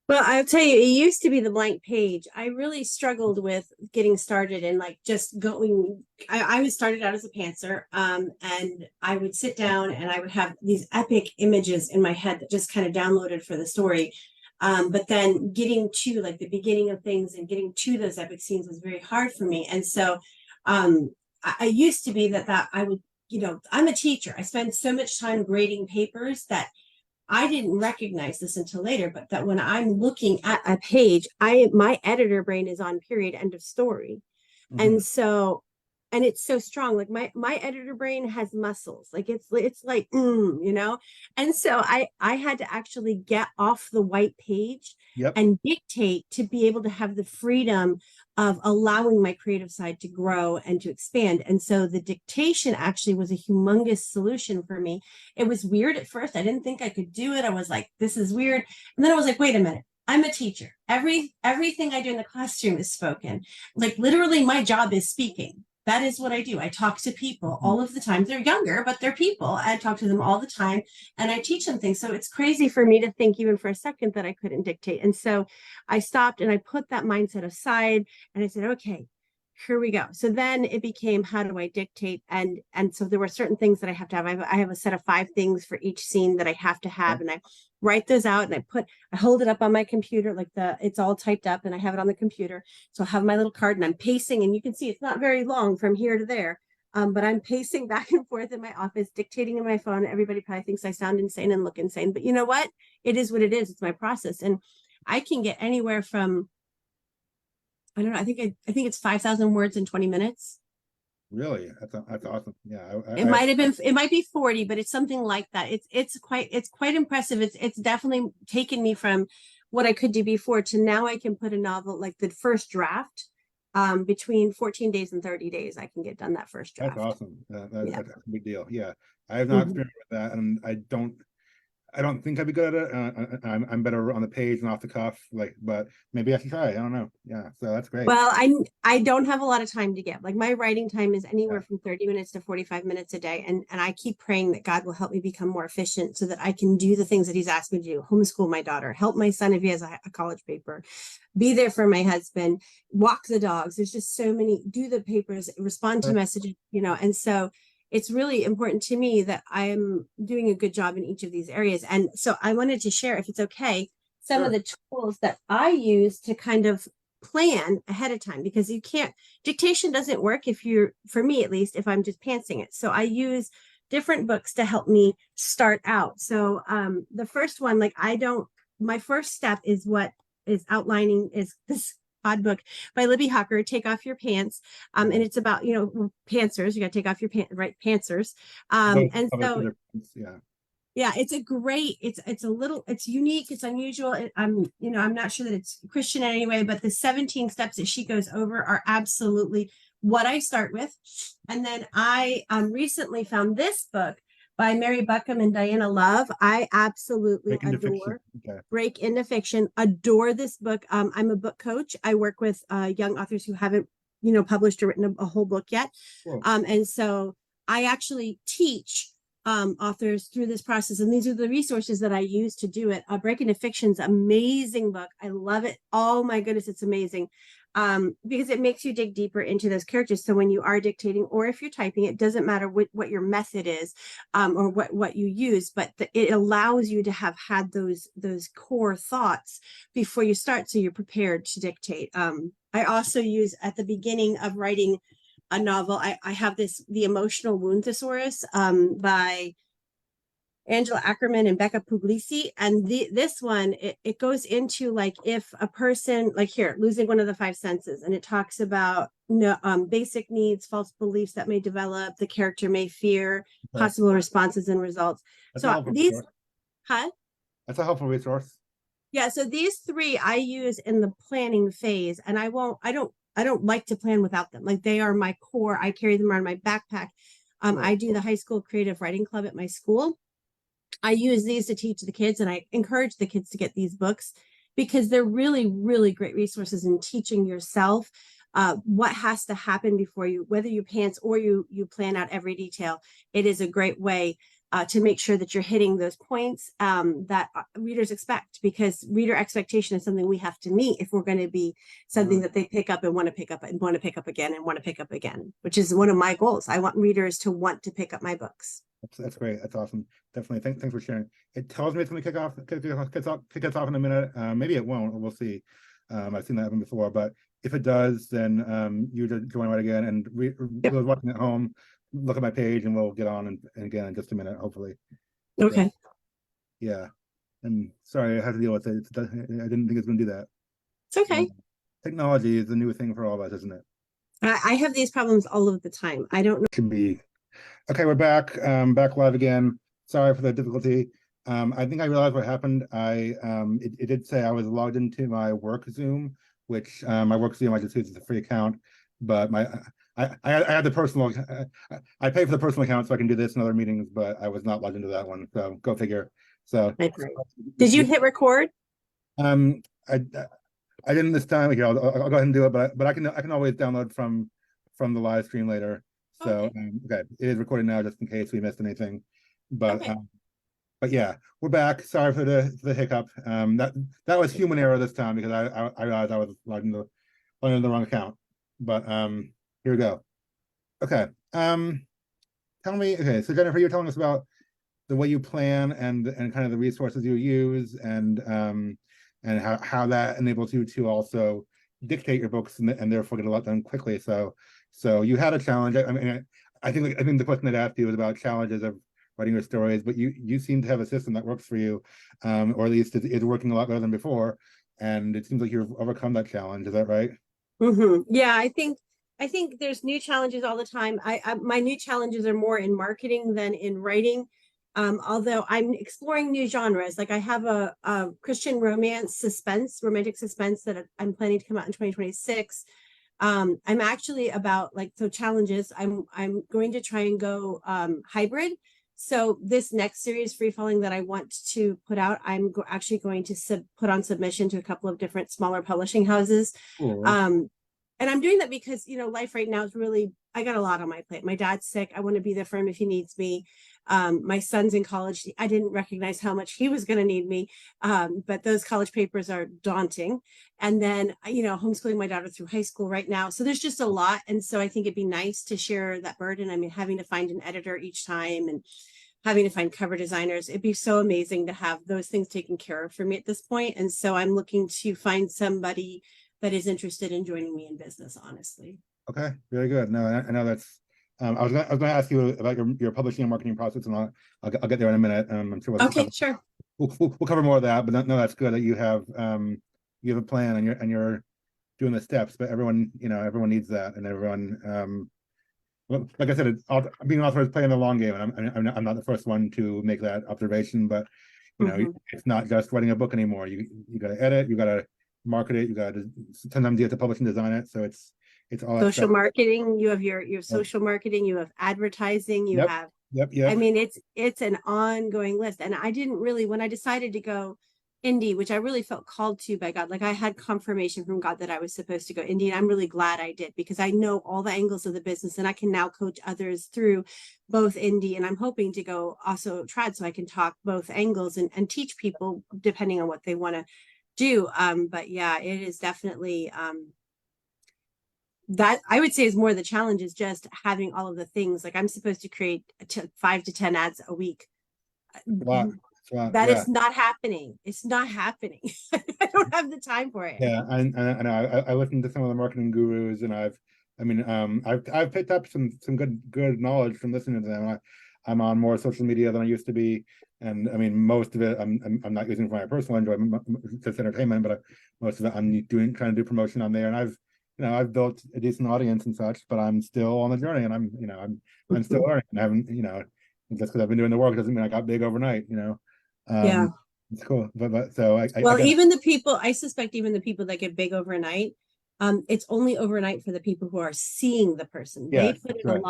Well, I'll tell you, it used to be the blank page. I really struggled with getting started and like just going. I was started out as a pantser, and I would sit down and I would have these epic images in my head that just kind of downloaded for the story. But then getting to like the beginning of things and getting to those epic scenes was very hard for me. And so I used to be that I would, I'm a teacher. I spend so much time grading papers that I didn't recognize this until later, but that when I'm looking at a page, my editor brain is on period, end of story. And so, and it's so strong. Like my editor brain has muscles. Like it's like, and so I had to actually get off the white page and dictate to be able to have the freedom of allowing my creative side to grow and to expand. And so the dictation actually was a humongous solution for me. It was weird at first. I didn't think I could do it. I was like, this is weird. And then I was like, wait a minute. I'm a teacher. Everything I do in the classroom is spoken. Like literally my job is speaking. That is what I do. I talk to people all of the time. They're younger, but they're people. I talk to them all the time and I teach them things. So it's crazy for me to think even for a second that I couldn't dictate. And so I stopped and I put that mindset aside and I said, okay, here we go. So then it became, how do I dictate? And so there were certain things that I have to have. I have a set of 5 things for each scene that I have to have. And I write those out and I hold it up on my computer, like it's all typed up and I have it on the computer. So I'll have my little card and I'm pacing, and you can see it's not very long from here to there. But I'm pacing back and forth in my office, dictating in my phone. Everybody probably thinks I sound insane and look insane, but you know what? It is what it is. It's my process. And I can get anywhere from, I don't know, I think it's 5,000 words in 20 minutes. Really? That's awesome. Yeah. It might be 40, but it's something like that. It's quite impressive. It's definitely taken me from what I could do before to now I can put a novel, like the first draft, between 14 days and 30 days, I can get done that first draft. That's awesome. That's a big deal. Yeah. I have not experienced with that, and I don't think I'd be good at it. I'm better on the page and off the cuff, but maybe I should try. I don't know. Yeah, so that's great. Well, I don't have a lot of time to give. Like my writing time is anywhere from 30 minutes to 45 minutes a day. And I keep praying that God will help me become more efficient so that I can do the things that he's asked me to do. Homeschool my daughter, help my son if he has a college paper, be there for my husband, walk the dogs. There's just so many, do the papers, respond to messages, and so it's really important to me that I'm doing a good job in each of these areas. And so I wanted to share, if it's okay, some of the tools that I use to kind of plan ahead of time, because dictation doesn't work for me at least, if I'm just pantsing it. So I use different books to help me start out. So the first one, my first step is what is outlining is this odd book by Libby Hawker, Take Off Your Pants. And it's about, pantsers. You got to take off your pants, right? Pantsers. And so, yeah, it's unique. It's unusual. I'm not sure that it's Christian in any way, but the 17 steps that she goes over are absolutely what I start with. And then I recently found this book by Mary Buckham and Diana Love. I absolutely Break into fiction. adore Okay. Break into Fiction. Adore this book. I'm a book coach. I work with young authors who haven't, published or written a whole book yet. Cool. And so I actually teach authors through this process, and these are the resources that I use to do it. Break into Fiction's amazing book. I love it. Oh my goodness, it's amazing. Because it makes you dig deeper into those characters. So when you are dictating, or if you're typing, it doesn't matter what your method is, or what you use, but it allows you to have had those core thoughts before you start, so you're prepared to dictate. I also use, at the beginning of writing a novel, I have The Emotional Wound Thesaurus by Angela Ackerman and Becca Puglisi. And this one, it goes into, like, if a person, like here, losing one of the five senses, and it talks about basic needs, false beliefs that may develop, the character may fear, Okay. possible responses and results. That's a So helpful these, resource. huh? That's a helpful resource. Yeah, so these three I use in the planning phase, and I don't like to plan without them. Like, they are my core. I carry them around my backpack. Cool. I do the high school creative writing club at my school. I use these to teach the kids, and I encourage the kids to get these books because they're really, really great resources in teaching yourself what has to happen before you, whether you pants or you plan out every detail. It is a great way to make sure that you're hitting those points that readers expect, because reader expectation is something we have to meet if we're going to be something that they pick up and want to pick up and want to pick up again and want to pick up again, which is one of my goals. I want readers to want to pick up my books. That's great. That's awesome. Definitely. Thanks for sharing. It tells me it's going to kick us off in a minute. Maybe it won't. We'll see. I've seen that happen before, but if it does, then you just join right again, and those watching at home, look at my page, and we'll get on and again in just a minute, hopefully. Okay. So, yeah. And sorry, I had to deal with it. I didn't think it's going to do that. It's okay. Technology is a new thing for all of us, isn't it? I have these problems all of the time. I don't know. Can be. Okay, we're back. Back live again. Sorry for the difficulty. I think I realized what happened. It did say I was logged into my work Zoom, which my work Zoom I just use as a free account, but I had the personal. I pay for the personal account so I can do this and other meetings, but I was not logged into that one. So go figure. So did you hit record? I didn't this time. Here, I'll go ahead and do it, but I can always download from the live stream later. So okay, it is recording now just in case we missed anything. But but yeah, we're back. Sorry for the hiccup. That was human error this time because I realized I was logged into the wrong account. But here we go. Okay. Tell me. Okay, so Jennifer, you're telling us about the way you plan and kind of the resources you use and how that enables you to also dictate your books and therefore get a lot done quickly. So you had a challenge. I mean, I think the question I'd asked you was about challenges of writing your stories, but you seem to have a system that works for you, or at least is working a lot better than before. And it seems like you've overcome that challenge. Is that right? Yeah, I think there's new challenges all the time. My new challenges are more in marketing than in writing. Although I'm exploring new genres, like I have a Christian romantic suspense that I'm planning to come out in 2026. I'm actually about challenges. I'm going to try and go hybrid. So this next series, Free Falling, that I want to put out, I'm actually going to put on submission to a couple of different smaller publishing houses. Cool. And I'm doing that because, life right now is really, I got a lot on my plate. My dad's sick. I want to be there for him if he needs me. My son's in college. I didn't recognize how much he was going to need me. But those college papers are daunting. And then, homeschooling my daughter through high school right now. So there's just a lot. And so I think it'd be nice to share that burden. I mean, having to find an editor each time and having to find cover designers, it'd be so amazing to have those things taken care of for me at this point. And so I'm looking to find somebody that is interested in joining me in business, honestly. Okay, very good. No, I know that's. I was going to ask you about your publishing and marketing process, and I'll get there in a minute. I'm sure. Sure. We'll cover more of that, but no, that's good that you have a plan and you're doing the steps. But everyone needs that, and everyone. Like I said, being an author is playing the long game, and I'm not the first one to make that observation. But it's not just writing a book anymore. You got to edit, you got to market it, you got to sometimes you have to publish and design it. So it's all social marketing. You have your social marketing. You have advertising. You have I Yep. mean, it's an ongoing list. And I didn't really, when I decided to go indie, which I really felt called to by God, like I had confirmation from God that I was supposed to go indie. And I'm really glad I did, because I know all the angles of the business and I can now coach others through both indie, and I'm hoping to go also trad so I can talk both angles and teach people depending on what they want to do. But yeah, it is definitely that I would say is more the challenge, is just having all of the things. Like I'm supposed to create 5 to 10 ads a week. A lot. It's a lot. That Yeah. is not happening. It's not happening. I don't have the time for it. Yeah, I know. I listened to some of the marketing gurus, and I've picked up some good knowledge from listening to them. I'm on more social media than I used to be, and I mean most of it I'm not using for my personal enjoyment, just entertainment, but most of it I'm trying to do promotion on there, and I've built a decent audience and such, but I'm still on the journey, and I'm still learning, and I haven't just because I've been doing the work doesn't mean I got big overnight. Yeah. It's cool, but so I Well, get it. even the people, I suspect even the people that get big overnight, it's only overnight for the people who are seeing the person. They Yes, put that's in a right.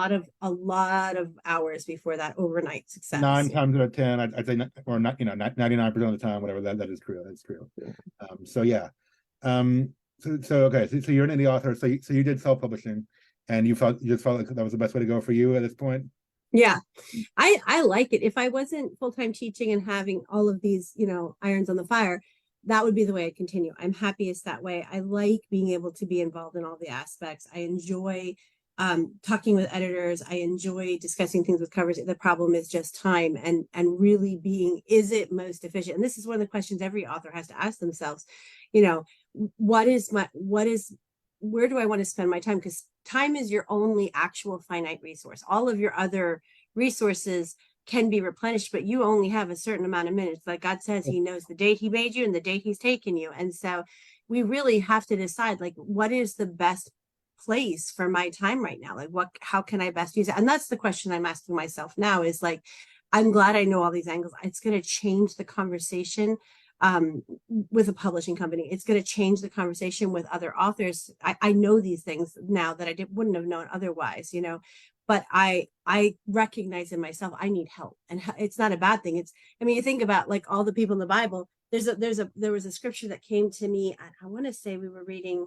lot of hours before that overnight Nine success. times out of 10, I'd say, or not, 99% of the time, whatever, that is true. That's true. So yeah. Okay. So you're an indie author. So you did self-publishing, and you just felt like that was the best way to go for you at this point. Yeah. I like it. If I wasn't full-time teaching and having all of these, irons on the fire, that would be the way I continue. I'm happiest that way. I like being able to be involved in all the aspects. I enjoy talking with editors. I enjoy discussing things with covers. The problem is just time and really being, is it most efficient? And this is one of the questions every author has to ask themselves. You know, where do I want to spend my time? Because time is your only actual finite resource. All of your other resources can be replenished, but you only have a certain amount of minutes. Like God says, he knows the date he made you and the date he's taken you. And so we really have to decide, like, what is the best place for my time right now? Like, how can I best use it? And that's the question I'm asking myself now, is like, I'm glad I know all these angles. It's going to change the conversation with a publishing company. It's going to change the conversation with other authors. I know these things now that wouldn't have known otherwise, but I recognize in myself, I need help, and it's not a bad thing. You think about like all the people in the Bible. There was a scripture that came to me. I want to say we were reading,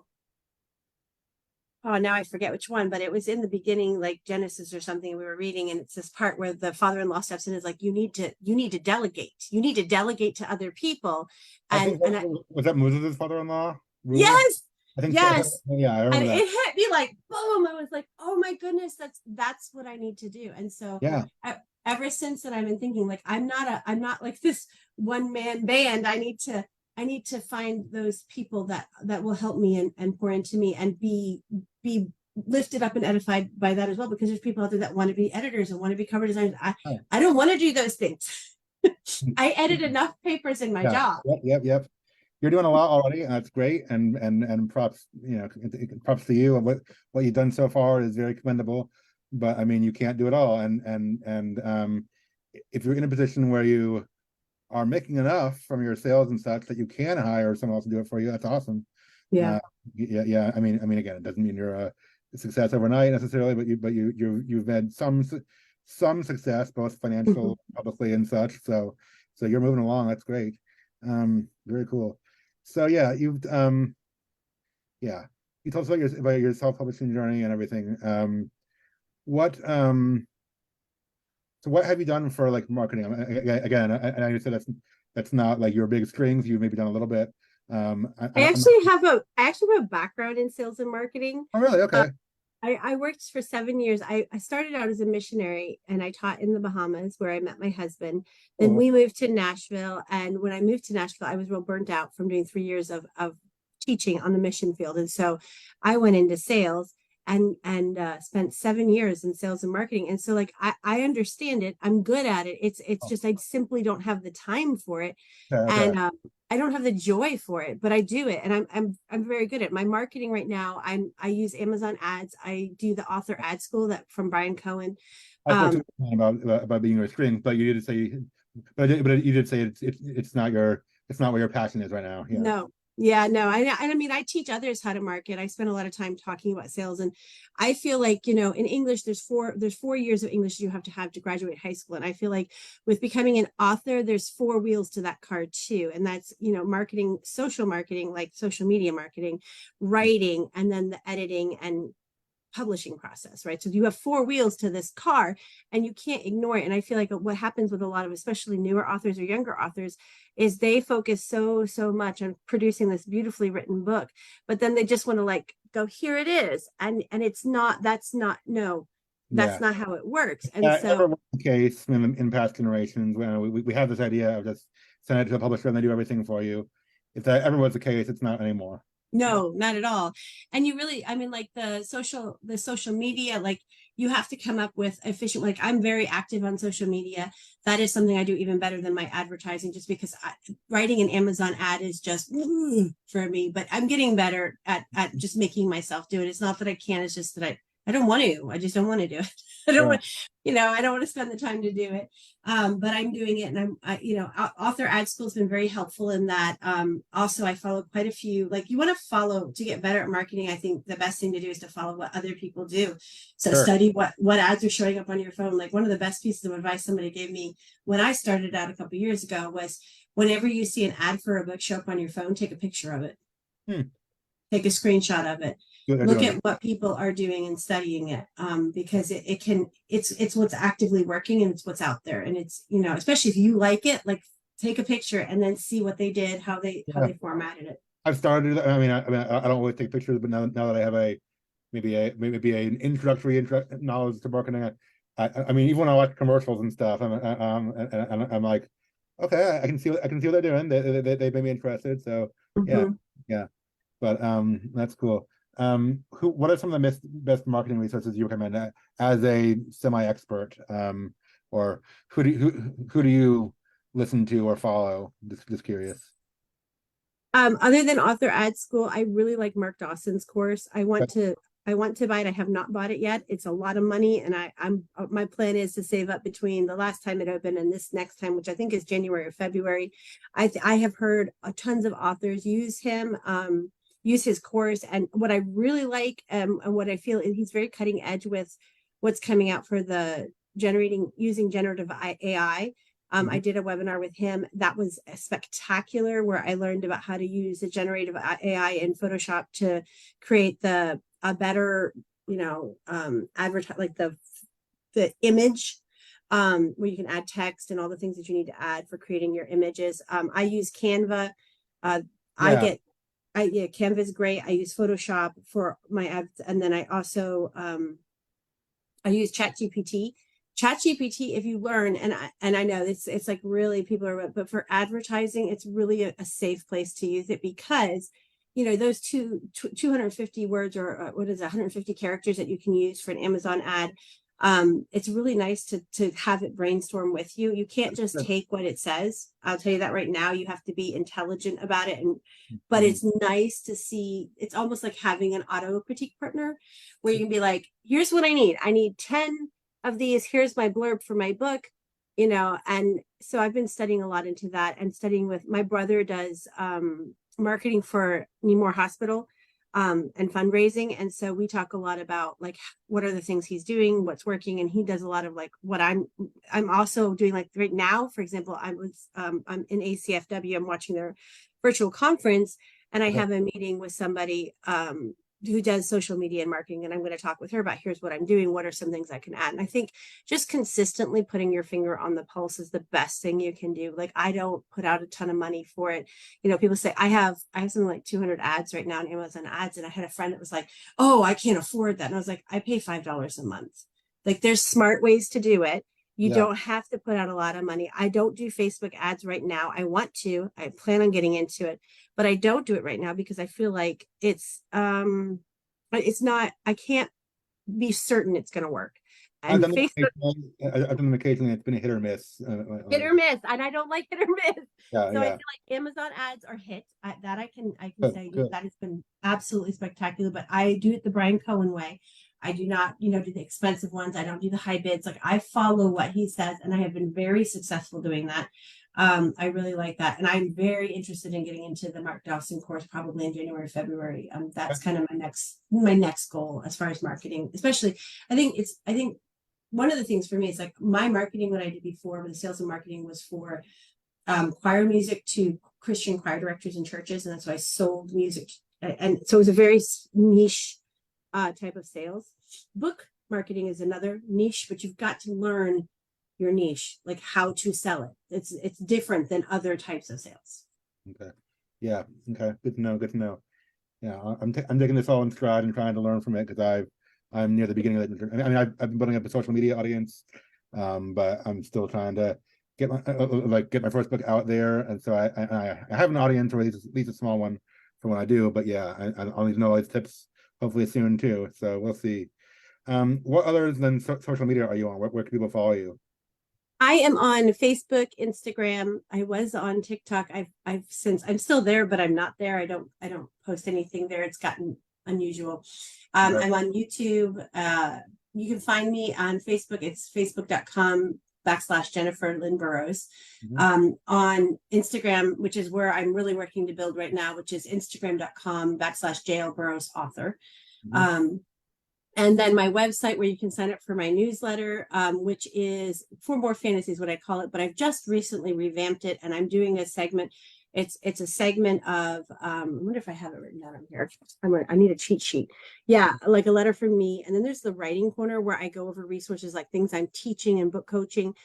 oh, now I forget which one, but it was in the beginning, like Genesis or something we were reading. And it's this part where the father-in-law steps in and is like, you need to delegate. You need to delegate to other people. I think And was that Moses' father-in-law rule? yes, I think so. yes. Yeah, I And remember it that. hit me like boom. I was like, oh my goodness, that's what I need to do. And so Yeah. ever since that, I've been thinking, like, I'm not like this one man band. I need to find those people that will help me and pour into me and be lifted up and edified by that as well, because there's people out there that want to be editors and want to be cover designers. I don't want to do those things. I edit enough papers in my Yeah. job. Yep. You're doing a lot already, and that's great. And props, props to you. And what you've done so far is very commendable. But I mean, you can't do it all. And if you're in a position where you are making enough from your sales and such that you can hire someone else to do it for you, that's awesome. Yeah. Yeah. Again, it doesn't mean you're a success overnight necessarily, but you've had some success, both financial, publicly, and such. So you're moving along. That's great. Very cool. So yeah, you told us about your self-publishing journey and everything. What So what have you done for like marketing? Again, I know you said that's not like your big strings. You've maybe done a little bit. I I'm not, actually have a background in sales and marketing. oh really? Okay. I worked for 7 years. I started out as a missionary and I taught in the Bahamas, where I met my husband. Then Cool. we moved to Nashville. And when I moved to Nashville, I was real burnt out from doing 3 years of teaching on the mission field. And so I went into sales and spent 7 years in sales and marketing. And so like I understand it. I'm good at it. It's just I simply don't have the time for it. Okay. And I don't have the joy for it, but I do it, and I'm very good at my marketing right now. I use Amazon ads. I do the author ad school that from Brian Cohen. I spoke to you about being your strings, but you did say it's not where your passion is right now. Yeah. No, Yeah, no, I mean, I teach others how to market. I spend a lot of time talking about sales, and I feel like, in English, there's 4 years of English you have to graduate high school. And I feel like with becoming an author, there's four wheels to that car too. And that's, marketing, social marketing, like social media marketing, writing, and then the editing and publishing process, right? So you have four wheels to this car and you can't ignore it. And I feel like what happens with a lot of especially newer authors or younger authors is they focus so much on producing this beautifully written book, but then they just want to like go, here it is. And it's not, that's not, no, that's Yeah. not how it works. And so Ever was the case in past generations when we have this idea of just send it to a publisher and they do everything for you. If that ever was the case, it's not anymore. Yeah. no, not at all. And you really, I mean, like the social media, like you have to come up with efficient, like I'm very active on social media. That is something I do even better than my advertising, just because writing an Amazon ad is just for me, but I'm getting better at just making myself do it. It's not that I can't, it's just that I don't want to, I just don't want to do it. I don't Yeah. want, I don't want to spend the time to do it. But I'm doing it, and author ad school has been very helpful in that. Also, I follow quite a few. Like you want to follow to get better at marketing. I think the best thing to do is to follow what other people do. So Sure. study what ads are showing up on your phone. Like one of the best pieces of advice somebody gave me when I started out a couple of years ago was, whenever you see an ad for a book show up on your phone, take a picture of it. Hmm. Take a screenshot of it. Good Look idea. at what people are doing and studying it, because it's what's actively working and it's what's out there, and it's, especially if you like it, like take a picture and then see what they did, how they Yeah. formatted it. I've started. I don't always take pictures, but now that I have maybe an introductory knowledge to marketing, I mean, even when I watch commercials and stuff, I'm like, okay, I can see what they're doing. They made me interested. So yeah, Mhm. yeah. But that's cool. What are some of the best marketing resources you recommend as a semi-expert? Or who do you listen to or follow? Just curious. Other than author ad school, I really like Mark Dawson's course. But, I want to buy it. I have not bought it yet. It's a lot of money, and I'm my plan is to save up between the last time it opened and this next time, which I think is January or February. I have heard tons of authors use him, use his course, and what I really like, and what I feel, he's very cutting edge with what's coming out for the generating using generative AI. I Mhm. did a webinar with him that was spectacular, where I learned about how to use the generative AI in Photoshop to create a better, advertise, like the image, where you can add text and all the things that you need to add for creating your images. I use Canva. Uh, I Yeah, get, yeah, Canva is great. I use Photoshop for my ads, and then I also I use ChatGPT. ChatGPT, if you learn, and I know it's like really people are, but for advertising, it's really a safe place to use it, because those 250 words, or what is it, 150 characters that you can use for an Amazon ad. It's really nice to have it brainstorm with you. You can't just take what it says. I'll tell you that right now. You have to be intelligent about it, but Mhm. it's nice to see. It's almost like having an auto critique partner, where you can be like, here's what I need. I need 10 of these. Here's my blurb for my book, and so I've been studying a lot into that, and studying with my brother does marketing for Nemours Hospital, and fundraising. And so we talk a lot about like what are the things he's doing, what's working, and he does a lot of like what I'm also doing. Like right now, for example, I'm in ACFW. I'm watching their virtual conference, and I Okay. have a meeting with somebody who does social media and marketing, and I'm going to talk with her about, here's what I'm doing, what are some things I can add. And I think just consistently putting your finger on the pulse is the best thing you can do. Like I don't put out a ton of money for it. People say I have something like 200 ads right now on Amazon ads, and I had a friend that was like, oh, I can't afford that. And I was like, I pay $5 a month. Like there's smart ways to do it. You Yeah. don't have to put out a lot of money. I don't do Facebook ads right now. I want to. I plan on getting into it, but I don't do it right now because I feel like it's not, I can't be certain it's going to work. I've And done them Facebook, occasionally. I've done them occasionally. It's been a hit or miss. hit or miss, and I don't like hit or miss. Yeah, So I yeah. feel like Amazon ads are hits. That I can Good, say good. that has been absolutely spectacular. But I do it the Brian Cohen way. I do not, do the expensive ones. I don't do the high bids. Like I follow what he says, and I have been very successful doing that. I really like that. And I'm very interested in getting into the Mark Dawson course probably in January, February. That's kind of my next goal as far as marketing, especially I think one of the things for me is like my marketing, what I did before with the sales and marketing was for choir music to Christian choir directors in churches. And that's why I sold music. And so it was a very niche type of sales. Book marketing is another niche, but you've got to learn your niche, like how to sell it. It's different than other types of sales. Okay. Yeah. Okay. Good to know. Good to know. Yeah. I'm taking this all in stride and trying to learn from it because I'm near the beginning of it. I mean, I've been building up a social media audience, but I'm still trying to get my first book out there, and so I have an audience, or at least a small one for when I do. But yeah, I'll need to know all these tips hopefully soon too. So we'll see. What others than social media are you on? Where can people follow you? I am on Facebook, Instagram. I was on TikTok. I've since I'm still there, but I'm not there. I don't post anything there. It's gotten unusual. Right. I'm on YouTube. You can find me on Facebook. It's facebook.com/Jennifer Lynn Burrows. On Instagram, which is where I'm really working to build right now, which is instagram.com/JL Burrows author. And then my website where you can sign up for my newsletter, which is For More Fantasy is what I call it. But I've just recently revamped it, and I'm doing a segment. It's a segment of, I wonder if I have it written down on here. I need a cheat sheet. Yeah, like a letter from me. And then there's the writing corner where I go over resources like things I'm teaching and book coaching.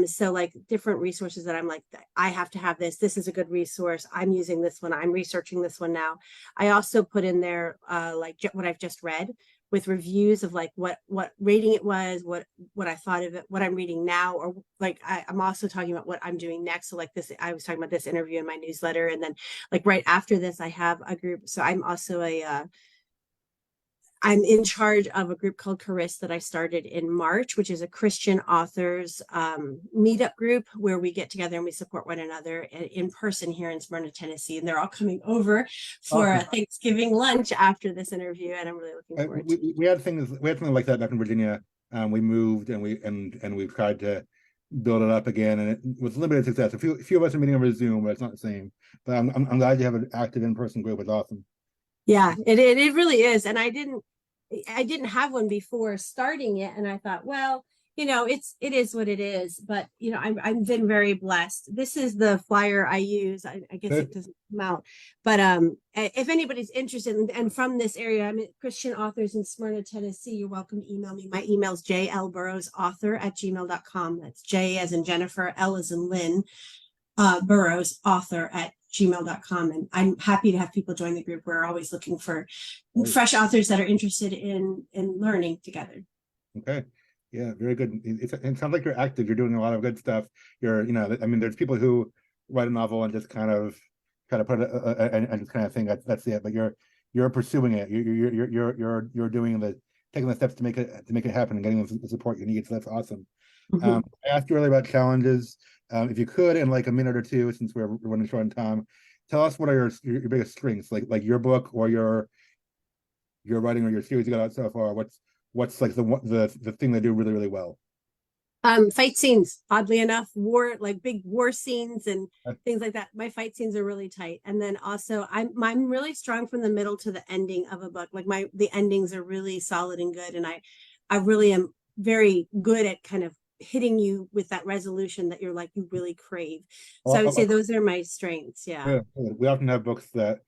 So like different resources that I'm like, I have to have this. This is a good resource. I'm using this one. I'm researching this one now. I also put in there like what I've just read, with reviews of like what rating it was, what I thought of it, what I'm reading now, or like I'm also talking about what I'm doing next. So like this, I was talking about this interview in my newsletter, and then like right after this, I have a group. So I'm also I'm in charge of a group called Charis that I started in March, which is a Christian authors meetup group where we get together and we support one another in person here in Smyrna, Tennessee. And they're all coming over for a Thanksgiving lunch after this interview, and I'm really looking forward to it. We had something like that back in Virginia. We moved and we've tried to build it up again, and it was limited success. A few of us are meeting over Zoom, but it's not the same. But I'm glad you have an active in-person group. It's awesome. Yeah, it really is. And I didn't have one before starting it, and I thought, well, it is what it is. But I've been very blessed. This is the flyer I use. I guess it doesn't come out, but if anybody's interested and from this area, I'm Christian authors in Smyrna, Tennessee, you're welcome to email me. My email is jlburrowsauthor@gmail.com. That's J as in Jennifer, L as in Lynn, Burrows author@gmail.com. And I'm happy to have people join the group. We're always looking for fresh authors that are interested in learning together. Okay. Yeah, very good. It sounds like you're active. You're doing a lot of good stuff. There's people who write a novel and just kind of try to put it and just kind of think that's it. But you're pursuing it. You're taking the steps to make it happen and getting the support you need. So that's awesome. I asked you earlier about challenges. If you could, in like a minute or two, since we're running short on time, tell us what are your biggest strengths, like your book or your writing or your series you got out so far. What's like the thing they do really, really well? Fight scenes, oddly enough, like big war scenes and things like that. My fight scenes are really tight. And then also I'm really strong from the middle to the ending of a book. Like the endings are really solid and good. And I really am very good at kind of hitting you with that resolution that you really crave. So I would say those are my strengths. Yeah. We often have books that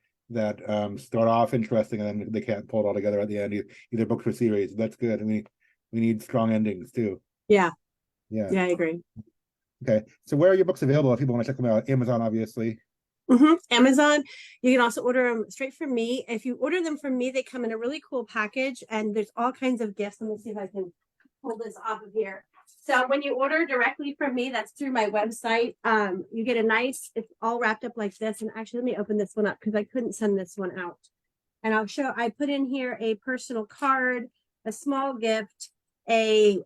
start off interesting and then they can't pull it all together at the end, either books or series. That's good. And we need strong endings too. Yeah, I agree. Okay, so where are your books available if people want to check them out? Amazon, obviously. Amazon. You can also order them straight from me. If you order them from me, they come in a really cool package, and there's all kinds of gifts. Let me see if I can pull this off of here. So when you order directly from me, that's through my website. You get it's all wrapped up like this. And actually, let me open this one up because I couldn't send this one out. And I put in here a personal card, a small gift, you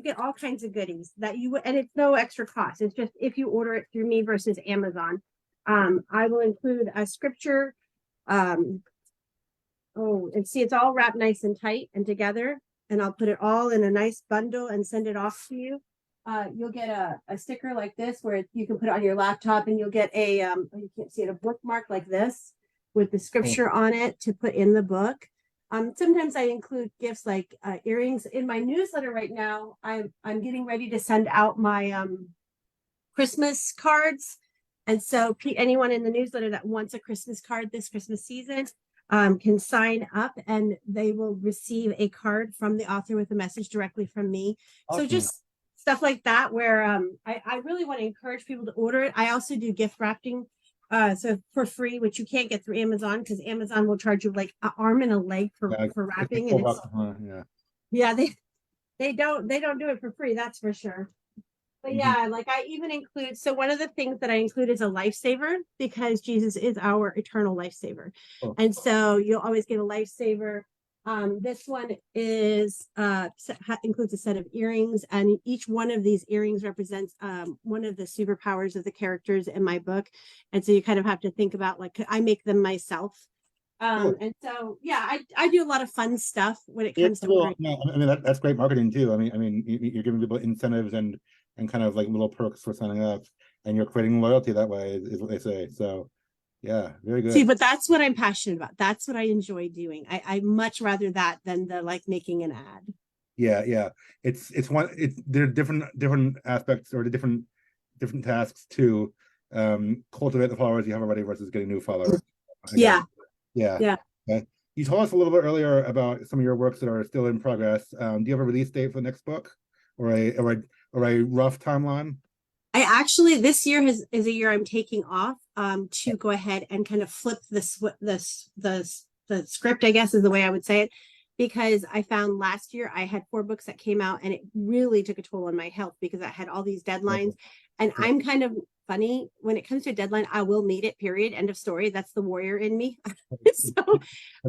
get all kinds of goodies and it's no extra cost. It's just if you order it through me versus Amazon. I will include a scripture. Oh, and see, it's all wrapped nice and tight and together, and I'll put it all in a nice bundle and send it off to you. You'll get a sticker like this where you can put it on your laptop, and you'll get a you can't see it, a bookmark like this with the scripture on it to put in the book. Sometimes I include gifts like earrings in my newsletter. Right now, I'm getting ready to send out my Christmas cards, and so anyone in the newsletter that wants a Christmas card this Christmas season can sign up, and they will receive a card from the author with a message directly from me. Awesome. So just stuff like that, where I really want to encourage people to order it. I also do gift wrapping, so for free, which you can't get through Amazon, because Amazon will charge you like an arm and a leg for wrapping. And yeah, they don't do it for free, that's for sure. But yeah, like I even include, so one of the things that I include is a lifesaver, because Jesus is our eternal lifesaver. And so you'll always get a lifesaver. This one is includes a set of earrings, and each one of these earrings represents one of the superpowers of the characters in my book. And so you kind of have to think about, like, I make them myself. And so yeah, I do a lot of fun stuff when it comes to ordering. No, I mean that's great marketing too. I mean you're giving people incentives and kind of like little perks for signing up, and you're creating loyalty that way, is what they say. So yeah, very good. See, but that's what I'm passionate about. That's what I enjoy doing. I much rather that than the like making an ad. Yeah. There are different aspects, or the different tasks to cultivate the followers you have already versus getting new followers. Yeah. Okay. You told us a little bit earlier about some of your works that are still in progress. Do you have a release date for the next book, or a rough timeline? I actually, this year is a year I'm taking off to go ahead and kind of flip the script, I guess is the way I would say it, because I found last year I had 4 books that came out, and it really took a toll on my health because I had all these deadlines. And I'm kind of funny when it comes to a deadline. I will meet it, period, end of story. That's the warrior in me. So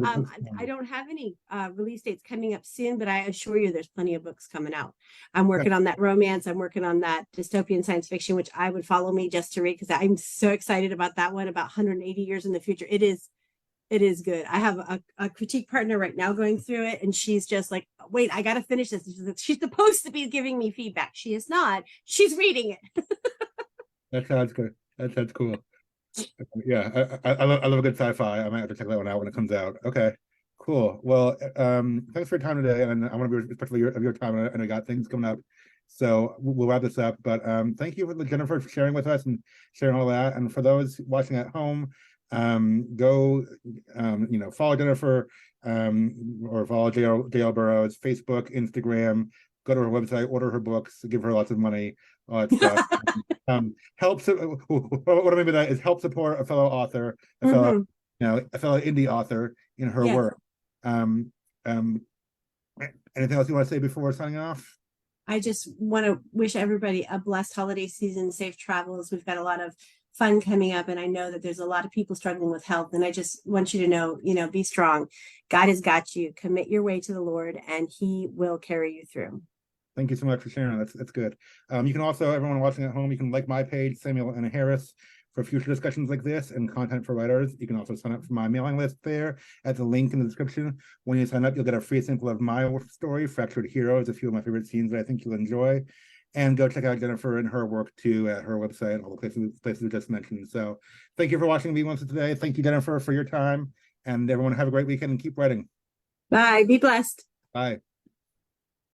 I don't have any release dates coming up soon, but I assure you there's plenty of books coming out. I'm working on that romance. I'm working on that dystopian science fiction, which I would follow me just to read, because I'm so excited about that one, about 180 years in the future. It is good. I have a critique partner right now going through it, and she's just like, wait, I got to finish this. She's supposed to be giving me feedback. She is not. She's reading it. That sounds good. That sounds cool. Yeah, I love a good sci-fi. I might have to check that one out when it comes out. Okay, cool. Well, thanks for your time today, and I want to be respectful of your time, and I got things coming up. So we'll wrap this up. But thank you, Jennifer, for sharing with us and sharing all that. And for those watching at home, go follow Jennifer, or follow JL Burrows, Facebook, Instagram. Go to her website, order her books, give her lots of money, all that stuff. Helps. What I mean by that is help support a fellow author, a fellow indie author in her work. Anything else you want to say before signing off? I just want to wish everybody a blessed holiday season, safe travels. We've got a lot of fun coming up, and I know that there's a lot of people struggling with health, and I just want you to know, be strong. God has got you. Commit your way to the Lord, and He will carry you through. Thank you so much for sharing. That's good. You can also, everyone watching at home, you can like my page, Samuel N. Harris, for future discussions like this and content for writers. You can also sign up for my mailing list there at the link in the description. When you sign up, you'll get a free sample of my story, Fractured Heroes, a few of my favorite scenes that I think you'll enjoy. And go check out Jennifer and her work too at her website and all the places we just mentioned. So thank you for watching Be Once today. Thank you, Jennifer, for your time. And everyone have a great weekend and keep writing. Bye. Be blessed. Bye.